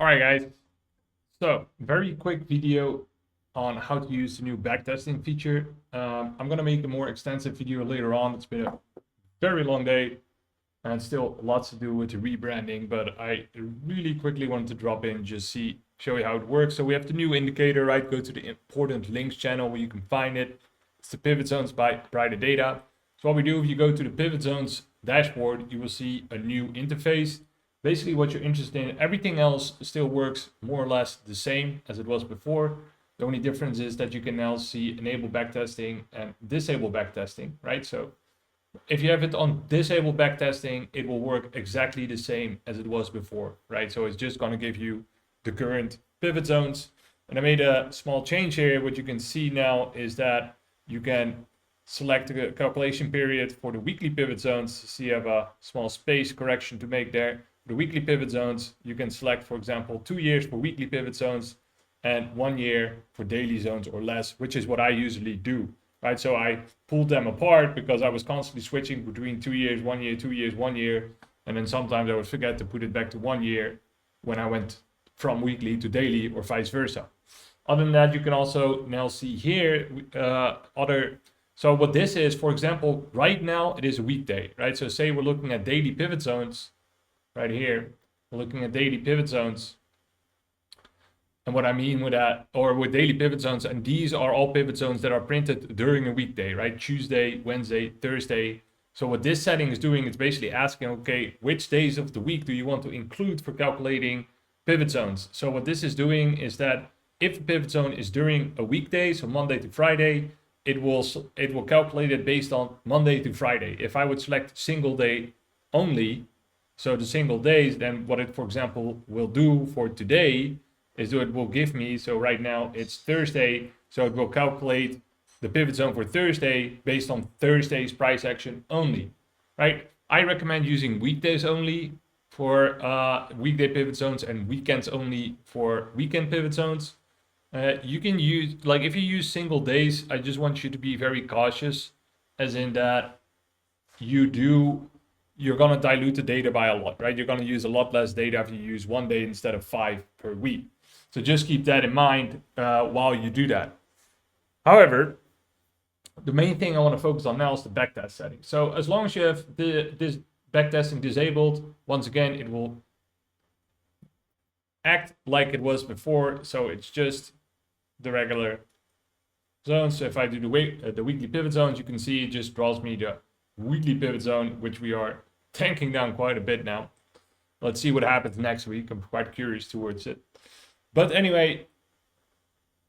All right, guys. So, very quick video on how to use the new backtesting feature. I'm going to make a more extensive video later on. It's been a very long day and still lots to do with the rebranding, but I really quickly wanted to drop in, just show you how it works. So we have the new indicator, right? Go to the important links channel where you can find it. It's the pivot zones by Brighter Data. So what we do, if you go to the pivot zones dashboard, you will see a new interface. Basically what you're interested in, everything else still works more or less the same as it was before. The only difference is that you can now see enable backtesting and disable backtesting, right? So if you have it on disable backtesting, it will work exactly the same as it was before, right? So it's just going to give you the current pivot zones. And I made a small change here. What you can see now is that you can select the calculation period for the weekly pivot zones. So you have a small space correction to make there. The weekly pivot zones, you can select, for example, 2 years for weekly pivot zones and 1 year for daily zones or less, which is what I usually do. Right, so I pulled them apart because I was constantly switching between 2 years, 1 year, 2 years, 1 year, and then sometimes I would forget to put it back to 1 year when I went from weekly to daily or vice versa. Other than that, you can also now see here so what this is, for example, right now it is a weekday, right? So say we're looking at daily pivot zones right here. We're looking at daily pivot zones. And what I mean with that, or with daily pivot zones, and these are all pivot zones that are printed during a weekday, right? Tuesday, Wednesday, Thursday. So what this setting is doing, it's basically asking, okay, which days of the week do you want to include for calculating pivot zones? So what this is doing is that if a pivot zone is during a weekday, so Monday to Friday, it will calculate it based on Monday to Friday. If I would select single day only, so the single days, then what it, for example, will do for today is it will give me, so right now it's Thursday, so it will calculate the pivot zone for Thursday based on Thursday's price action only, right? I recommend using weekdays only for weekday pivot zones and weekends only for weekend pivot zones. You can use, like if you use single days, I just want you to be very cautious, as in that you're gonna dilute the data by a lot, right? You're gonna use a lot less data if you use 1 day instead of 5 per week. So just keep that in mind while you do that. However, the main thing I want to focus on now is the backtest setting. So as long as you have this backtesting disabled, once again, it will act like it was before. So it's just the regular zones. So if I do the weekly pivot zones, you can see it just draws me the weekly pivot zone, which we are tanking down quite a bit now. Let's see what happens next week. I'm quite curious towards it. But anyway,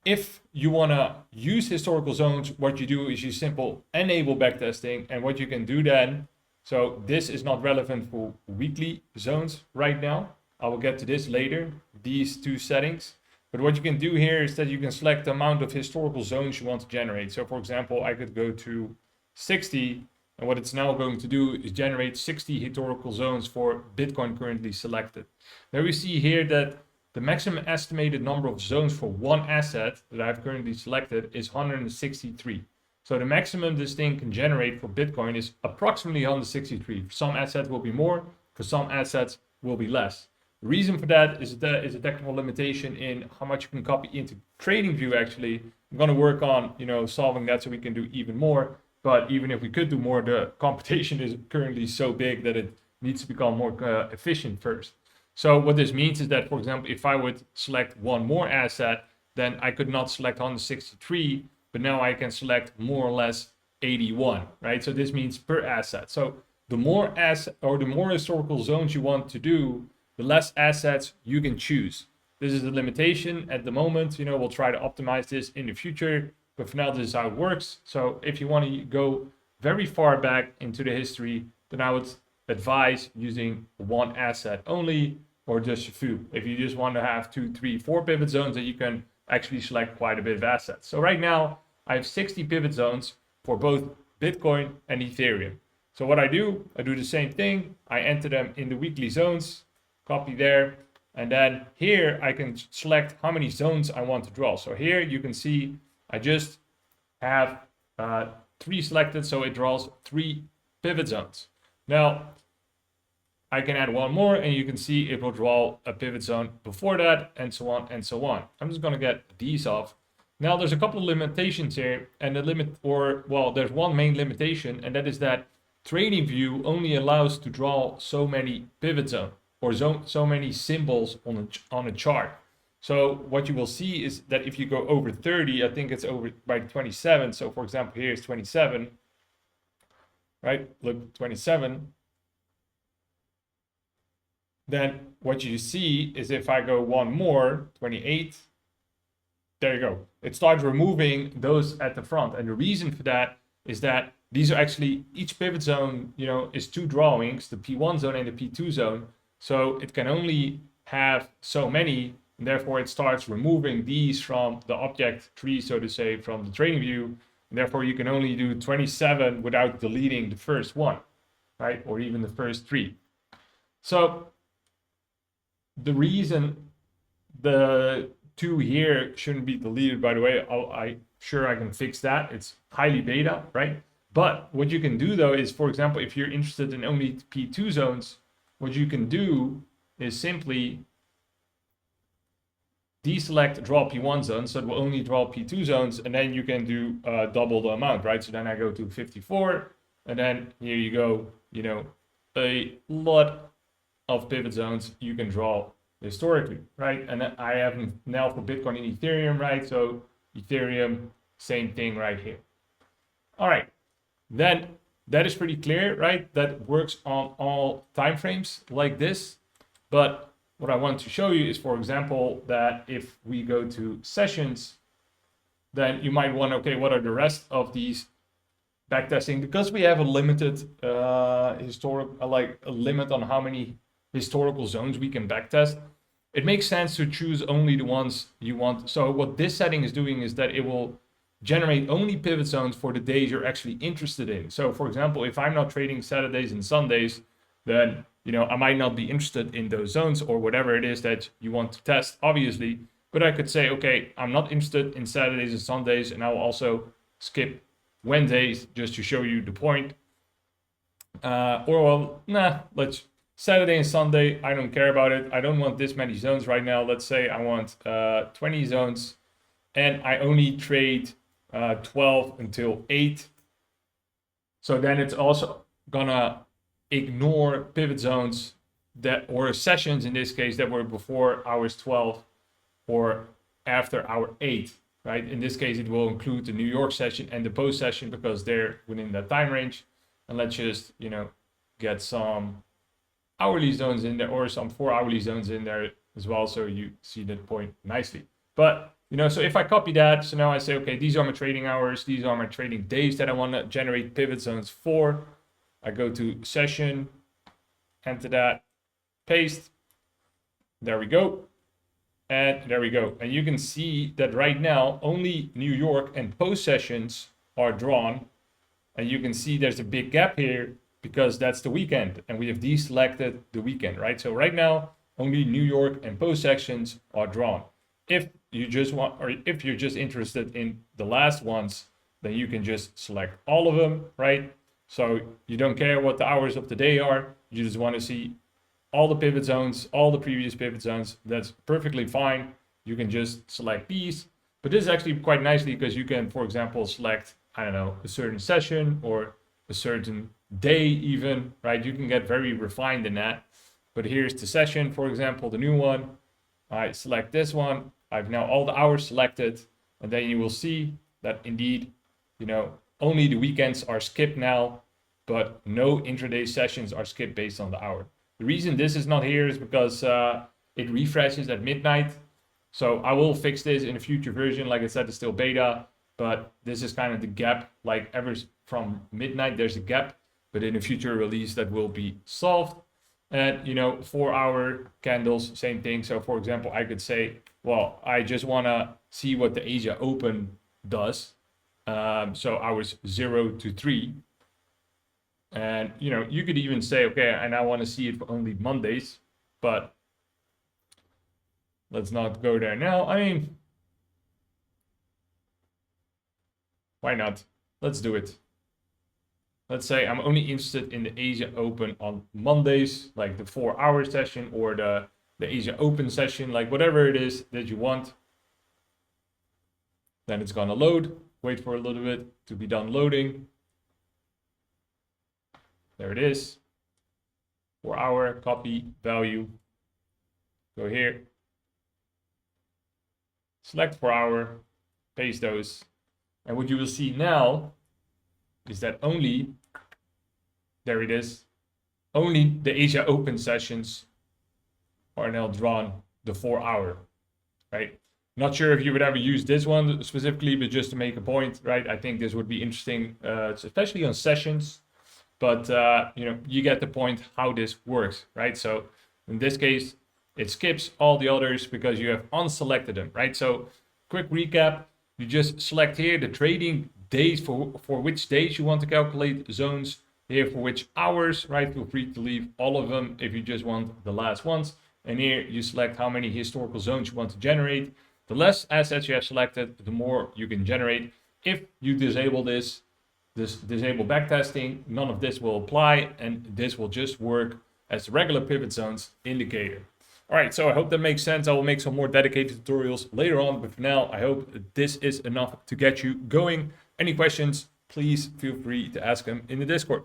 if you want to use historical zones, what you do is you simple enable backtesting. And what you can do then, so this is not relevant for weekly zones right now. I will get to this later, these two settings. But what you can do here is that you can select the amount of historical zones you want to generate. So for example, I could go to 60. And what it's now going to do is generate 60 historical zones for Bitcoin currently selected. There we see here that the maximum estimated number of zones for one asset that I've currently selected is 163. So the maximum this thing can generate for Bitcoin is approximately 163. For some assets will be more, for some assets will be less. The reason for that is a technical limitation in how much you can copy into TradingView actually. I'm going to work on, solving that so we can do even more. But even if we could do more, the computation is currently so big that it needs to become more efficient first. So what this means is that, for example, if I would select one more asset, then I could not select 163, but now I can select more or less 81, right? So this means per asset. So the more historical zones you want to do, the less assets you can choose. This is a limitation at the moment. We'll try to optimize this in the future, but for now, this is how it works. So if you want to go very far back into the history, then I would advise using one asset only, or just a few. If you just want to have 2, 3, 4 pivot zones, then you can actually select quite a bit of assets. So right now I have 60 pivot zones for both Bitcoin and Ethereum. So what I do the same thing. I enter them in the weekly zones, copy there, and then here I can select how many zones I want to draw. So here you can see I just have 3 selected, so it draws 3 pivot zones. Now, I can add one more and you can see it will draw a pivot zone before that and so on and so on. I'm just going to get these off. Now there's a couple of limitations here, and the limit, or well, there's one main limitation, and that is that TradingView only allows to draw so many pivot zones or so many symbols on a chart. So what you will see is that if you go over 30, I think it's over by 27. So for example, here's 27, right? Look, 27. Then what you see is if I go one more, 28, there you go. It starts removing those at the front. And the reason for that is that these are actually, each pivot zone, you know, is two drawings, the P1 zone and the P2 zone. So it can only have so many, and therefore it starts removing these from the object tree, so to say, from the TradingView. And therefore you can only do 27 without deleting the first one, right? Or even the first three. So the reason the two here shouldn't be deleted, by the way, I'm sure I can fix that. It's highly beta, right? But what you can do though is, for example, if you're interested in only P2 zones, what you can do is simply deselect draw P1 zones, so it will only draw P2 zones, and then you can do double the amount, right? So then I go to 54, and then here you go, you know, a lot of pivot zones you can draw historically, right? And I have now for Bitcoin and Ethereum, right? So Ethereum, same thing right here. All right, then that is pretty clear, right? That works on all time frames like this. But what I want to show you is, for example, that if we go to sessions, then you might want, okay, what are the rest of these backtesting? Because we have a limited like a limit on how many historical zones we can backtest, it makes sense to choose only the ones you want. So what this setting is doing is that it will generate only pivot zones for the days you're actually interested in. So for example, if I'm not trading Saturdays and Sundays, then you know I might not be interested in those zones or whatever it is that you want to test, obviously. But I could say, okay, I'm not interested in Saturdays and Sundays, and I'll also skip Wednesdays just to show you the point. Or well, nah, let's Saturday and Sunday, I don't care about it. I don't want this many zones right now. Let's say I want 20 zones, and I only trade 12 until 8. So then it's also gonna ignore pivot zones that, or sessions in this case, that were before hours 12 or after hour 8, right? In this case, it will include the New York session and the post session because they're within that time range. And let's just, you know, get some hourly zones in there or some 4 hourly zones in there as well, so you see that point nicely. But you know, so if I copy that, so now I say, okay, these are my trading hours, these are my trading days that I want to generate pivot zones for. I go to session, enter that, paste, there we go, and there we go. And you can see that right now only New York and post sessions are drawn, and you can see there's a big gap here because that's the weekend, and we have deselected the weekend, right? So right now, only New York and post sections are drawn. If you just want, or if you're just interested in the last ones, then you can just select all of them, right? So you don't care what the hours of the day are, you just want to see all the pivot zones, all the previous pivot zones. That's perfectly fine. You can just select these, but this is actually quite nicely because you can, for example, select, I don't know, a certain session or a certain day even, right? You can get very refined in that. But here's the session, for example, the new one. I select this one. I've now all the hours selected, and then you will see that indeed, you know, only the weekends are skipped now, but no intraday sessions are skipped based on the hour. The reason this is not here is because it refreshes at midnight. So I will fix this in a future version. Like I said, it's still beta, but this is kind of the gap, like ever from midnight, there's a gap, but in a future release that will be solved. And, you know, 4-hour candles, same thing. So for example, I could say, well, I just want to see what the Asia Open does. So hours 0 to 3. And, you know, you could even say, okay, and I want to see it for only Mondays, but let's not go there now. I mean, why not? Let's do it. let's say I'm only interested in the Asia Open on Mondays, like the 4-hour session or the Asia Open session, like whatever it is that you want. Then it's gonna load. Wait for a little bit to be done loading. There it is. 4-hour, copy, value. Go here. Select 4-hour, paste those. And what you will see now is that only, there it is, only the Asia Open sessions are now drawn the 4-hour, right? Not sure if you would ever use this one specifically, but just to make a point, right? I think this would be interesting, especially on sessions. But you get the point how this works, right? So in this case, it skips all the others because you have unselected them, right? So quick recap, you just select here the trading days for which days you want to calculate zones, here for which hours, right? Feel free to leave all of them if you just want the last ones. And here you select how many historical zones you want to generate. The less assets you have selected, the more you can generate. If you disable this disable backtesting, none of this will apply, and this will just work as the regular pivot zones indicator. All right, so I hope that makes sense. I will make some more dedicated tutorials later on, but for now, I hope this is enough to get you going. Any questions, please feel free to ask them in the Discord.